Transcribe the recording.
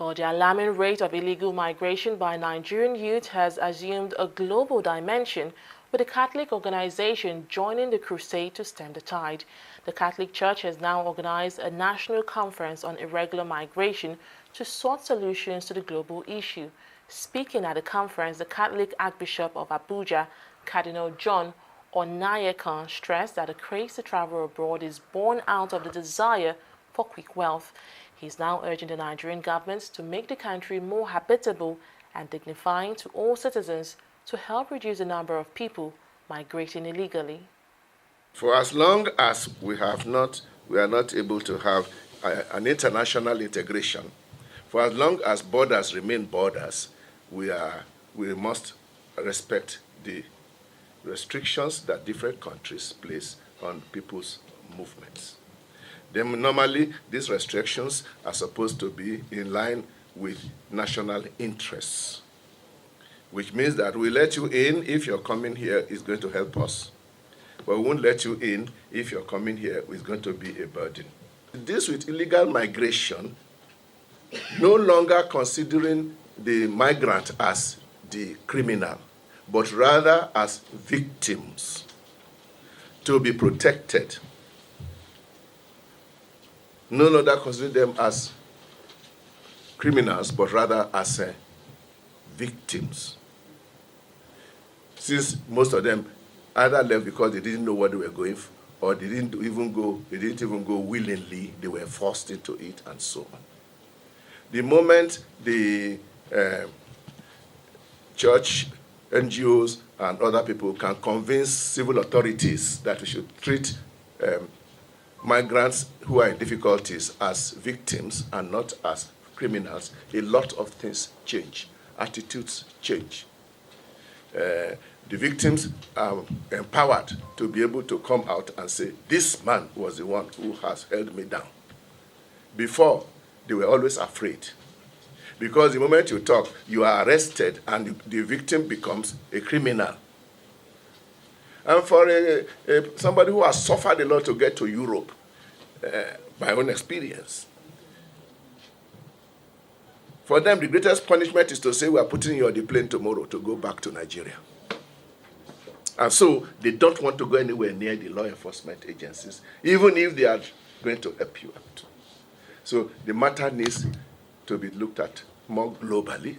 Well, the alarming rate of illegal migration by Nigerian youth has assumed a global dimension, with the Catholic organization joining the crusade to stem the tide. The Catholic Church has now organized a national conference on irregular migration to sort solutions to the global issue. Speaking at the conference, the Catholic Archbishop of Abuja, Cardinal John Onayekan, stressed that the craze to travel abroad is born out of the desire for quick wealth. He's now urging the Nigerian government to make the country more habitable and dignifying to all citizens to help reduce the number of people migrating illegally. For as long as we are not able to have an international integration, for as long as borders remain borders, we must respect the restrictions that different countries place on people's movements. Then normally, these restrictions are supposed to be in line with national interests, which means that we let you in if you're coming here is going to help us, but we won't let you in if you're coming here is going to be a burden. This with illegal migration, no longer considering the migrant as the criminal, but rather as victims to be protected. No longer consider them as criminals, but rather as victims. Since most of them either left because they didn't know what they were going for, or they didn't even go willingly, they were forced into it, and so on. The moment the church, NGOs, and other people can convince civil authorities that we should treat migrants who are in difficulties as victims and not as criminals, a lot of things change. Attitudes change. The victims are empowered to be able to come out and say, this man was the one who has held me down. Before, they were always afraid. Because the moment you talk, you are arrested and the victim becomes a criminal. And for somebody who has suffered a lot to get to Europe, by own experience, for them, the greatest punishment is to say, we are putting you on the plane tomorrow to go back to Nigeria. And so they don't want to go anywhere near the law enforcement agencies, even if they are going to help you out. So the matter needs to be looked at more globally